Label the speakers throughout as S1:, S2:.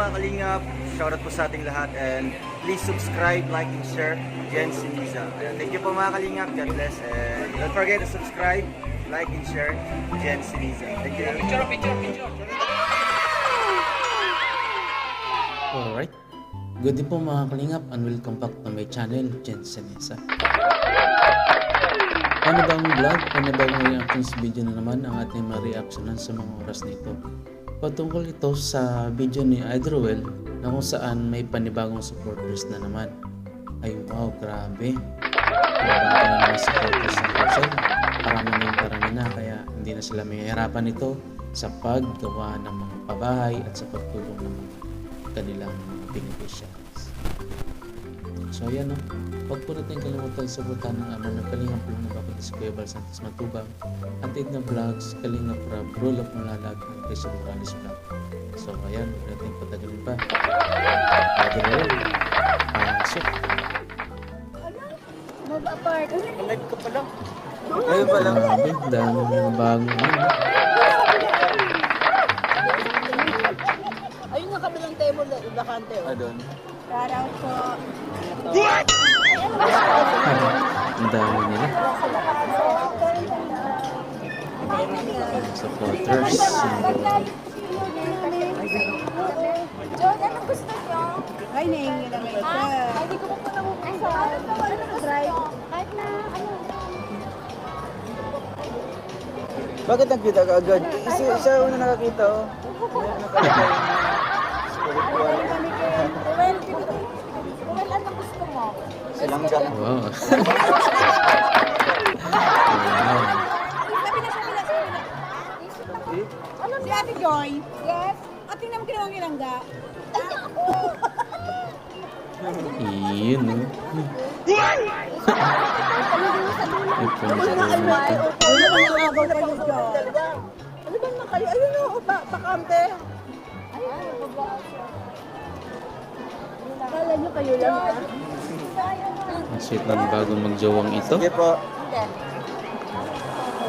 S1: Kalingap, shoutout po sa ating lahat and please subscribe, like, and share Jen Siniza. Thank you po mga Kalingap, God bless, and don't forget to subscribe, like, and share Jen Siniza. Thank you. Picture.
S2: Alright, good day po mga Kalingap and welcome back to my channel, Jen Siniza. Panibagong vlog, panibagong reactions video na naman ang ating ma-reactionan sa mga oras nito. Patungkol ito sa video ni Idrowell na kung saan may panibagong supporters na naman. Ay wow, grabe. Grabe na mga supporters ng person. Parami na kaya hindi na sila mahihirapan ito sa paggawa ng mga pabahay at sa pagtulong ng mga kanilang beneficiaries. So ayan o, huwag po natin kalimutan sabutan ng ama ng Kalingap Plong na bakit si Kuya Bal Santos Matubang, Antid na Vlogs, Kalingap Rab, Roll Up Malalag, ng Christian Morales Vlog. So ayan, huwag natin patagalin pa. Pagdalawin, pasok.
S3: Mag-apart.
S1: Live ka pa lang. Ayun pa lang.
S2: Grabe, dami mga bagong ano.
S3: Ayun nga kabilang table na bakante.
S1: Doon.
S3: Shoutout po.
S2: Ang dami nila. Supporters.
S4: John, anong gusto nyo?
S3: Ay, nahingi lang ito.
S4: Ay, di ko pa po nabubusa. Ano gusto? Kahit na, ano.
S1: Bakit nagkita ka agad? Isa una nakakita oh. Nakalagay na spiritual.
S4: Well, anong gusto mo?
S1: Silang ganun.
S2: Wow. Wow.
S3: Ano si Ate Joy?
S4: Yes.
S3: Ate naman kinawang kinangga.
S2: Iyon no.
S3: Ano ba yung agaw kayo dyan? Ano ba na kayo? Ayun o, bakante. Kala nyo kayo lang ha?
S2: Ang sweet ng bagong magjawang ito.
S1: Sige po.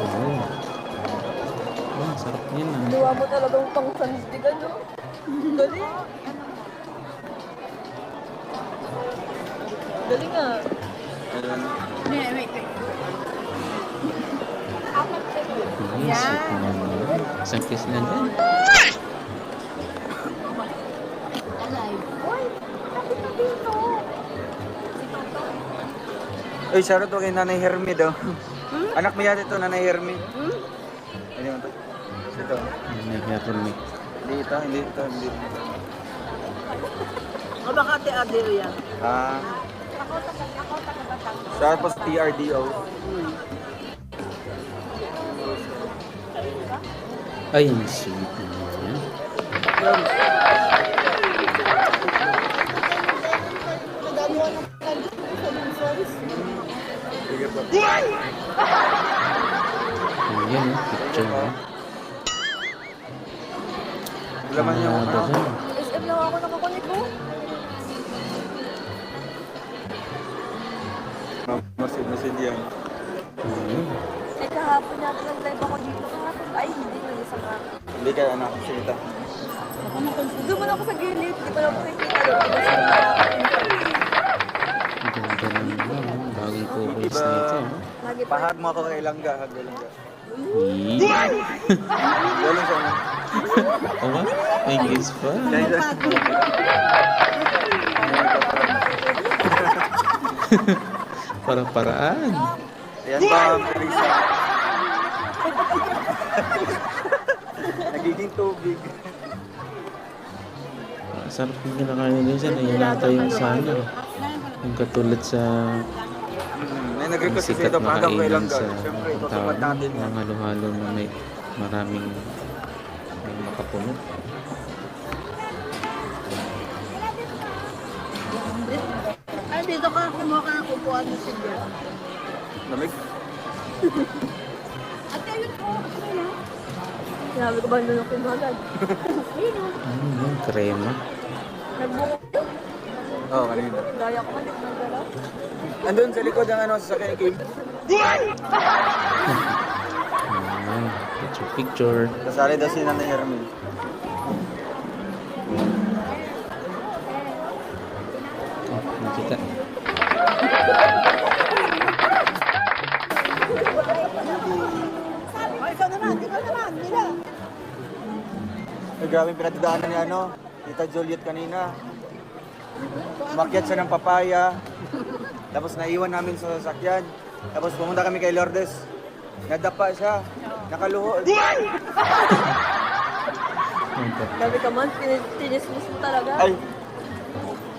S2: Oh. Oh, sarap niyan ah.
S3: Luwa mo talagang pang sandigan no? Galing. Galing ah. Wait.
S2: Yes, ito naman. Isang kiss na dyan.
S1: Uy, shoutout po kay Nanay Hermi daw. Anak mo yata ito, Nanay Hermi. Hindi mo ito. Ito.
S2: Nagkaroon ni.
S1: Hindi ito.
S3: O baka Ate Adele yan?
S1: Shoutout po sa TRDO.
S2: Ay, ang sweet naman.
S1: Sige po.
S2: Ayan oh, picture mo.
S1: Laman yung ano.
S4: SM lang ako nakakunik ko.
S1: Masid yan.
S2: Ayan.
S4: Eh, kahapon natin nag-live ako dito. Ay, hindi na isang nga.
S1: Hindi ka anak. Sige.
S4: Doon mo na ako sa gilid. Di ko lang ako nakikita doon.
S2: Ang ganda ng bagong co-host na ito.
S4: Lagi pa.
S1: Pahag mo ako kay Langga. Hag Langga.
S2: Yee.
S1: Galing sa ano.
S2: Oh, may kiss pa. Para-paraan.
S1: Ayan ba, Teresa? Nagiging tubig.
S2: Sarap yung kinakain nila dyan. Ayan nata yung sana. Yung katulad sa
S1: May nag-request kasi
S2: sikat
S1: ito,
S2: na
S1: pahag ako kay
S2: kainan
S1: Langga.
S2: sa
S1: Siyempre, ito
S2: tawag
S1: sapat natin yan.
S2: ng halo-halo na may maraming makapuno.
S3: Ay, dito ka kumuha ka ng kupuan mo sige.
S1: Lamig?
S3: Ate, ayun po.
S4: Sinabi ko ba doon ako kumagad?
S2: Ano yun? Krema.
S4: Nagbunga ko.
S1: Oo, kanina.
S4: Gaya ko man, di ko nagdala.
S1: Andun sa likod ng ano, sa sakyan Kim.
S2: Picture.
S1: Kasali daw si Nanay Hermie. Ay, grabe yung pinagdadaanan ni Tita Juliet kanina. Umakyat siya ng papaya. Tapos naiwan namin sa sasakyan. Tapos pumunta kami kay Lourdes. Nadapa siya. Nakaluho.
S3: Grabe ka man, tinismis mo talaga.
S1: Ay,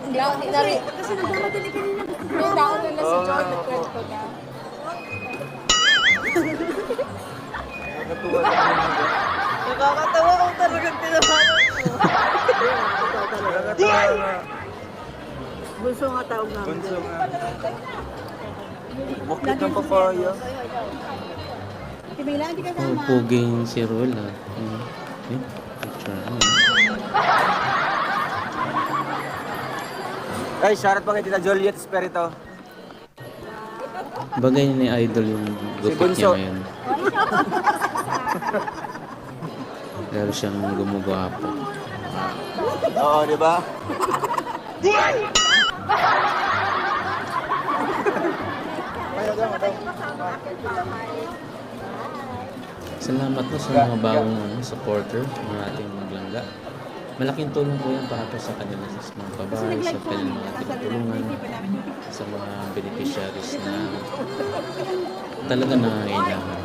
S4: Hindi ako tinari. Kasi nagmamadali kanina. May tao na si John. Nagkwento niya.
S1: nakatuwa sa kanina.
S3: Nakakatawa kung talagang tinawanan mo.
S1: Nakakatawa nga.
S3: Bunso nga tawag namin.
S1: Bunso nga. Bukit ng papaya.
S3: Tibila, hindi ka
S2: Oh, puging si Ruel ah. Picture.
S1: Ay, shoutout pa kay Tita Juliet Espirito.
S2: Bagay ni Idol yung gupit niya
S1: Bunso.
S2: ngayon. Lalo siyang gumugwapo.
S1: Oo, di ba?
S2: Salamat po sa mga bagong supporter ng ating maglangga. Malaking tulong po yan para po sa kanila sa mga babae, sa kanilang mga tinutulungan, sa mga beneficiaries na talaga nangangailangan.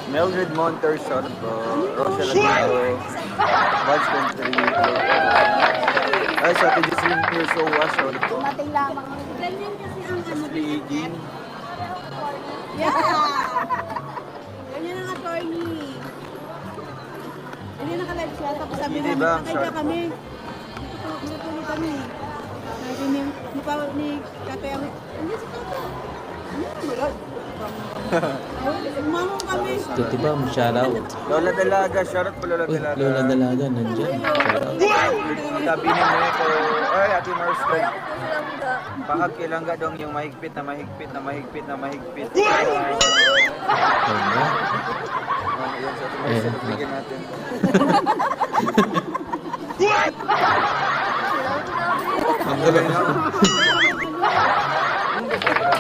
S1: Mildred Monter, shoutout po. Rochelle Aguero. Vibes Country. Ay, sa ating Jocelyn Pirsowa, shoutout po.
S4: Dumating lamang.
S1: Speaking.
S3: Yeah! Ganyan ang attorney. Hindi nakalive siya, tapos sabi
S1: Hindi
S3: namin,
S1: ba?
S3: nakaiba kami. Natuli kami. Sabi ni Katoy ako, hindi si Katoy. Umamong kami.
S2: Tuti ba, shoutout.
S1: Lola Dalaga, shoutout po Lola
S2: Uy,
S1: Dalaga.
S2: Lola Dalaga, nandyan. Shoutout.
S1: Sabi ni Meko, ay, Ate Marston. Pahag kilangga dong yung mahigpit na mahigpit na mahigpit na mahigpit.
S2: Ayun ba?
S1: Yan sa Ate Marston, bigyan natin.
S2: Ang galing na.
S1: Siyempre.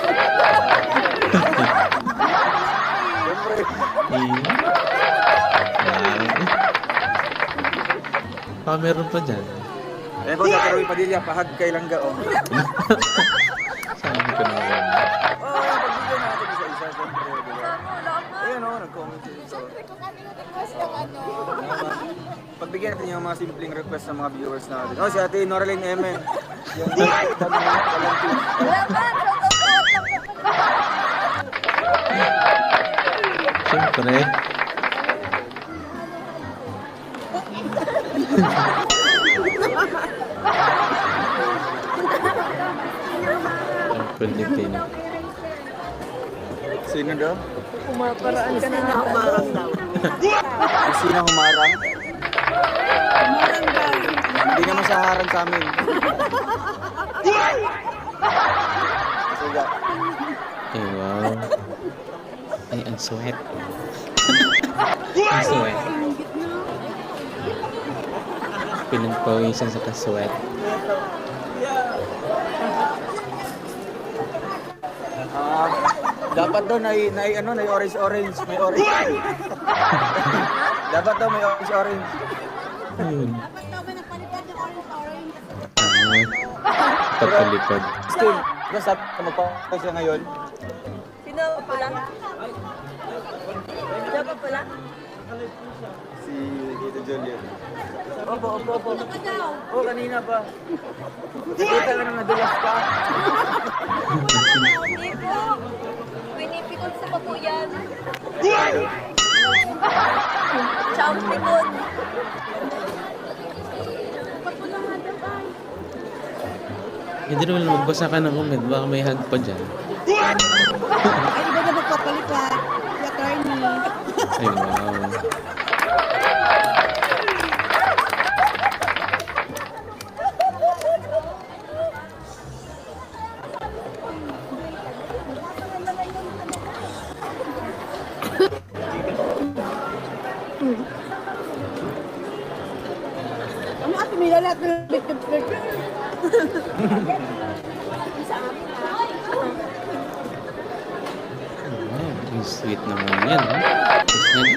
S2: Meron pa dyan.
S1: Ayan po sa Karawi Padilla, pahag kay langga, oh.
S2: Saan ko na yun?
S1: Oh, pagbigyan natin isa-isa, siyempre, di ba? Ayan, oh, nag-comment dito.
S4: Kung kami request ng ano.
S1: Pagbigyan natin yung mga simpleng request ng mga viewers natin. Oh, si Ate Noraline Emen. Yung dami na kalantis.
S2: Siyempre. Ang Pilipino.
S1: Sino daw?
S3: Umaparaan ka na humarang daw.
S1: Sino humarang?
S3: Humarang daw.
S1: Hindi naman siya harang sa amin. Sige.
S2: Ay, wow. Ay, ang sweat. Ang sweat. Pinagpawisan sa kasweat.
S1: Dapat daw na orange, may orange. Dapat daw may orange.
S2: Ayun.
S3: Dapat daw ba nagpalipad yung orange?
S2: Pagkalipad.
S1: Still, basta magpapay siya ngayon.
S3: Sino pala? Sino pa pala?
S1: Si Tito Juliet. Opo.
S3: Sino daw?
S1: Oh, kanina pa. Nakita ka na nadulas ka.
S4: Hindi po. Pinipikot sa papo yan. Champikot.
S2: Hindi naman magbasa ka ng comment. Baka may hag pa dyan.
S3: Ay, iba na magpapalipad. Si attorney.
S2: Ay, wow.
S3: Ano ate Mila lahat ng bit-bit-bit?
S2: Wow, ang sweet naman yan. Ha? Tapos yan.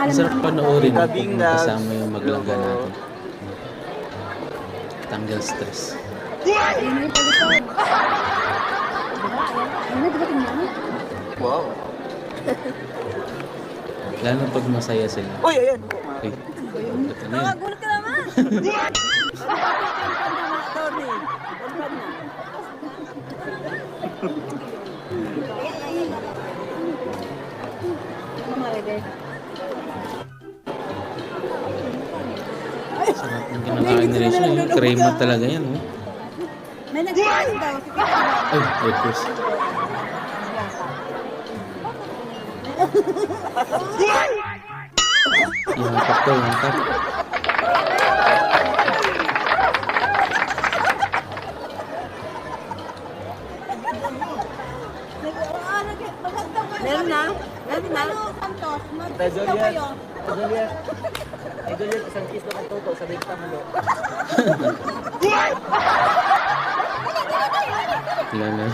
S3: alam
S2: Masarap
S3: namin
S2: panoorin
S1: Ika
S2: kung
S1: Bing Loves.
S2: kasama yung maglaga
S1: Logo.
S2: natin. Tanggal stress.
S3: Ayun na yung palito. Diba? Ayun na, diba tingnan?
S1: Wow.
S2: Lalo pag masaya sila.
S1: Uy, ayan.
S2: Okay. Ito na yun.
S4: Gulat ka naman.
S2: Sarap yung kinakain na rin siya. Yung crema talaga yan. Oh.
S3: May nag-request daw. Sige daw.
S2: Ay, request. Yakap to, yakap.
S3: Meron na? Meron na? Santos, mag-kiss daw kayo.
S1: Juliet. Ay, Juliet, isang kiss naman toto. Sabay kita malo.
S2: Lala.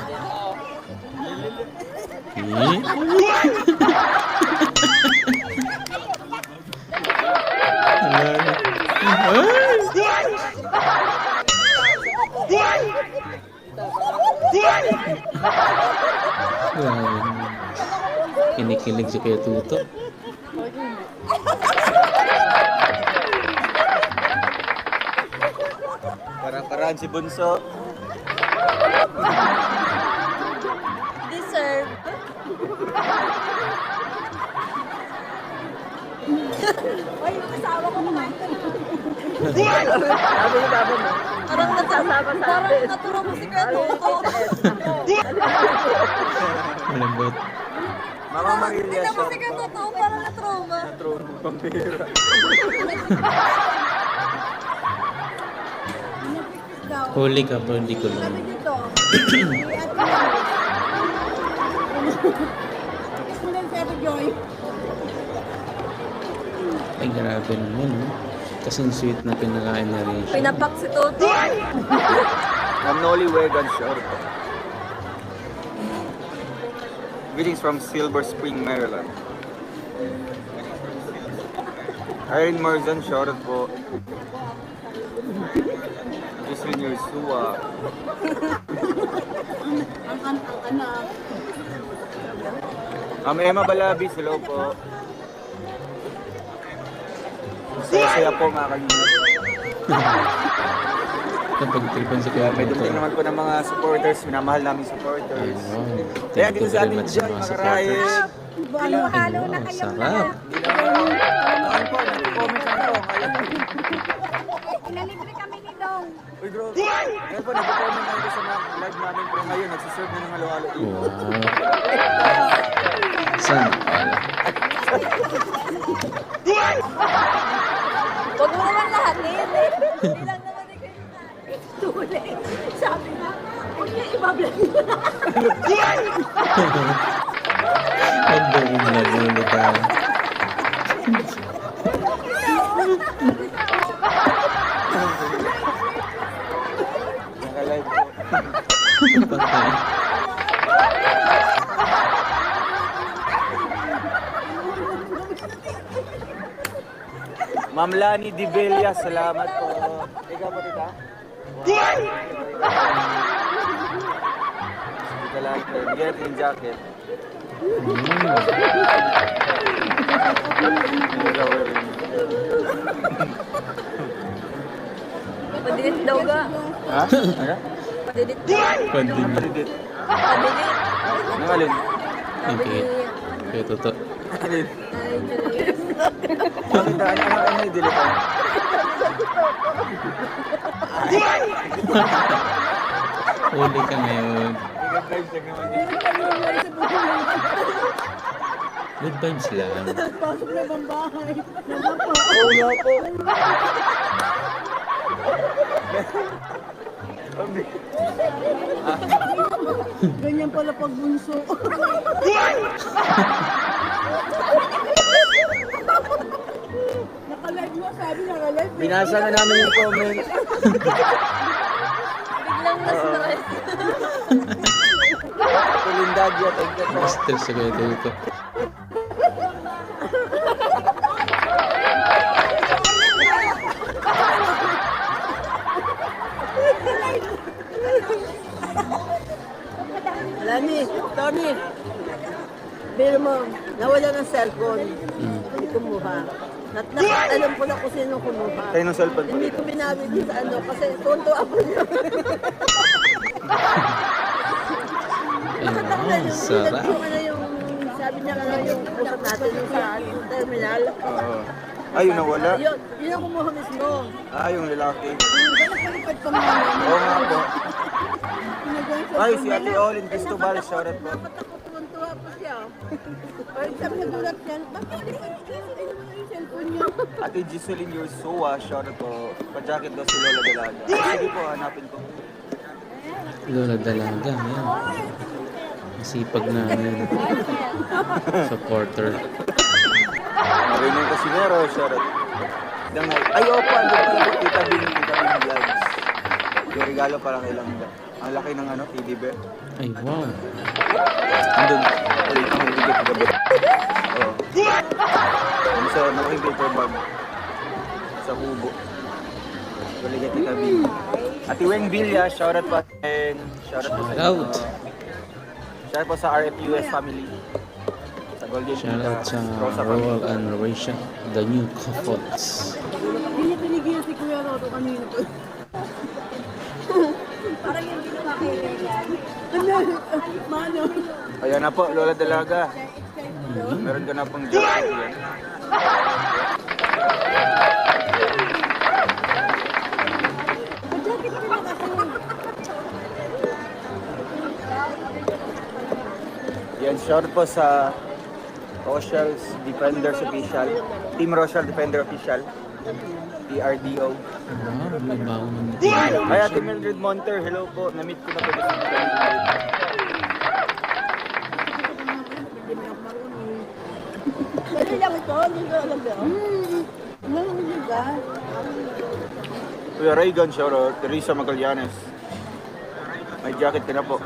S2: Eh? Lala. Grabe. Kinikilig si Kuya Tuto.
S1: Parang si Bunso.
S4: Deserve.
S3: Ay, kasama ko naman.
S1: Sabi ni Baba mo.
S4: Parang nagsasama sa atin. Parang naturo mo si Kuya Toto.
S2: Malambot.
S1: Mama Marilia
S4: Tignan mo
S1: siya.
S4: si Kuya Toto, parang na-trauma.
S1: Trono pampira.
S3: Nag-kiss daw.
S2: Huli ka pero hindi ko
S3: Sabi
S2: lang.
S3: dito. Kiss mo lang si Ate Joy.
S2: Ay, grabe naman. Oh. Kasing sweet na pinakain na rin siya.
S4: Pinapak si Toto.
S1: Ma'am Noli Wegan Short. Greetings from Silver Spring, Maryland. Irene Marzan, shoutout po. Jocelyn Yersua.
S3: Ang anak.
S1: Ma'am Emma Balabis, hello po. Masaya po mga kalingat.
S2: Kapag tripan si Kuya
S1: May
S2: Tuto.
S1: dumating naman po ng mga supporters, minamahal namin supporters.
S2: Ayun.
S1: Kaya
S2: Thank
S1: dito
S2: you
S1: sa
S2: very
S1: ating
S2: much sa
S1: Joy,
S2: mga
S1: makarahil.
S2: supporters.
S3: Halo-halo na
S2: Ayun,
S3: kayong
S2: sarap.
S1: Ayun po, nag-comment lang po.
S3: Inalibre kami ni Dong.
S1: Uy bro, ayun po, nag-comment lang po sa mga live namin pero ngayon, nagsiserve na ng halo-halo.
S2: Wow. Saan pala?
S4: Huwag mo naman lahatin. Hindi lang naman ikaw yung
S3: Tuloy. Sabi na, hindi, ibablog mo na.
S2: Ang buong nagulo tayo.
S1: Naka-live po.
S2: Patay.
S1: Ma'am Lani Dibelia, salamat po. Ikaw po, tita? Tita Lani, get in jacket.
S4: Padidit daw ka.
S1: Ha? Ano?
S4: Padidit.
S2: Pandin.
S1: Padidit.
S4: Padidit.
S1: Ano alin?
S2: Okay. Kuya Tuto.
S1: Alin?
S4: Ay, Julius.
S1: Bakit na? Ano yung delete?
S2: Huli ka ngayon.
S1: Nag-live check naman niya.
S2: Good vibes lang.
S3: Pasok na ibang bahay.
S1: Oo nga po.
S3: Ganyan pala pag bunso. Naka-live mo, sabi naka-live.
S1: Binasa na namin yung comment.
S4: Biglang na-stress.
S1: Tulindagya, thank you po.
S2: Stress sa Kuya Tuto.
S3: Tony, pero mo, nawala ng cellphone. Hindi kumuha. Alam ko na kung sino kumuha.
S1: Tayo ng cellphone po
S3: Hindi
S1: dito.
S3: ko binabili sa ano, kasi tonto ako niya.
S2: Ayun, sarap.
S3: Yung sabi niya nga yung usap natin yung sa terminal.
S1: Oo. Ayun, nawala.
S3: Yun ang kumuha mismo.
S1: Yung lalaki.
S3: Nagpalipad pa mga
S1: Oo nga po. Ay, si Ate Olin Cristobal, shoutout po.
S3: Dapat ako tuwan-tuwa pa siya. Parang sabi nagulat siya, bakit hindi ko yung cellphone niya?
S1: Ate Giseline Yursua, shoutout po. Pa-jacket daw si Lola Dalaga. Sige po, hanapin ko.
S2: Lola Dalaga, yan. Masipag na yun. Supporter.
S1: Marinig ko si Nero, shoutout. Ay, opo, ando pala po, Tita Bing Vlogs. Yung regalo parang ilang ang laki ng teddy bear.
S2: Ay, wow.
S1: Andun, ulit ang higit gabi. Oo. Ano sa malaking paper bag. Sa kubo. Baligat Tita Bing. Ate Weng Villa, shoutout po. And shoutout po sa
S2: Shoutout.
S1: Shoutout po sa RFUS family. Sa Golden
S2: Shoutout sa
S1: Rosa family.
S2: Roel and Rachel, the new couples.
S3: Hindi niya tinigil si Kuya Roto kanina po.
S4: Parang yung ginawa kay Regan.
S3: Mano.
S1: Ayan na po, Lola Dalaga. Meron ka na pong jacket yan.
S3: Jacket ko na kasi.
S1: Yan, shout po sa Rochelle's Defenders Official. Team Rochelle Defender Official. TRDO.
S2: Wow, may baon ng
S1: Hi, Ate Mildred Monter. Hello po. Na-meet ko na po dito sa
S3: Hindi mo ako marunong. Dali lang ito, hindi ko alam ba? Hindi ba?
S1: Kuya Reagan, shout out. Teresa Magallanes. May jacket ka na po.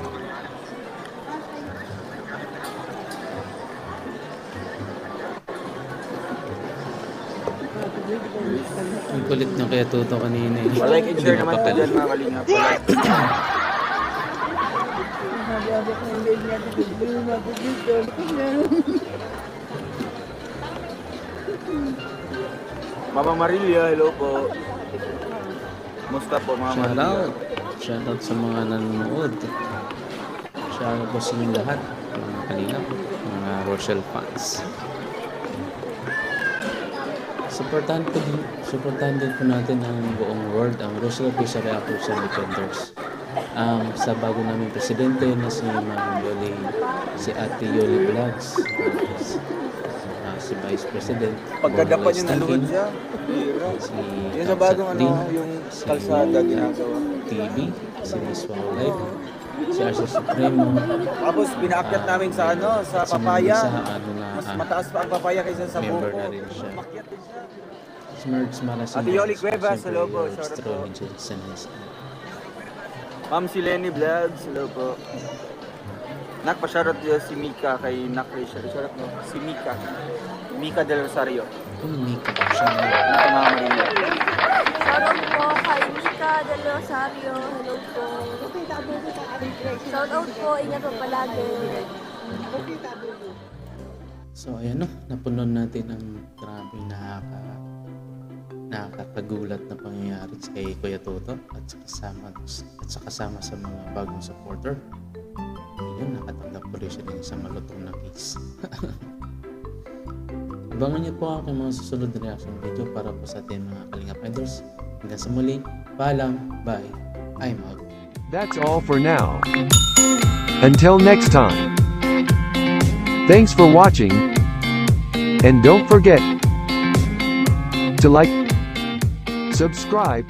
S2: Ang kulit ng kaya Tuto kanina eh.
S1: Like and share naman po
S2: Napakal-
S1: dyan mga kalinga po.
S3: Sabi ko yung baby natin, hindi mo mapagdito.
S1: Mama Marilia, hello po. Musta po mga
S2: Shout
S1: Marilia?
S2: out. Shout out sa mga nanonood. Shout out po sa inyong lahat. Mga kalingap, mga Rochelle fans. Supportahan din po natin ang buong world, ang Rochelle Official Reaction Defenders. Sa bago namin presidente na si Ma'am Yoli, si Ate Yoli Vlogs, si Vice President.
S1: Pagkadapan
S2: Always
S1: yung naluhod
S2: thinking,
S1: siya. Hira.
S2: si
S1: Yun sa bagong
S2: Din,
S1: yung
S2: si
S1: kalsada ginagawa.
S2: TV, si Miss Wow Life, si Arce Supremo,
S1: Tapos pinaakyat namin sa sa
S2: si
S1: papaya.
S2: Melissa, ano na,
S1: Mas mataas pa ang papaya kaysa sa
S2: member
S1: buko.
S2: na rin siya.
S1: Umakyat din siya.
S2: Smergs Malasin.
S1: Ate Yoli Cuevas, hello po, shout out po. Ma'am si Lenny Vlogs, hello po. Nagpa-shoutout si Mika kay Nak Rachel. Shoutout mo, si Mika. Mika Del Rosario.
S2: Kung Mika pa siya.
S1: Mika Mama Maria.
S4: Shoutout po kay Mika Del Rosario. Hello po. Shoutout po, ingat po palagi.
S2: So ayan no, napunon natin ang grabe nakakagulat na pangyayari kay Kuya Toto at sa kasama sa mga bagong supporter. Ayun, nakatanggap ko rin siya ng isang malutong na case. Abangan niyo po ang aking mga susunod na reaction video para po sa ating mga Kalingap Idol. Hanggang sa muli, paalam, bye, I'm out.
S5: That's all for now. Until next time. Thanks for watching. And don't forget to like, subscribe,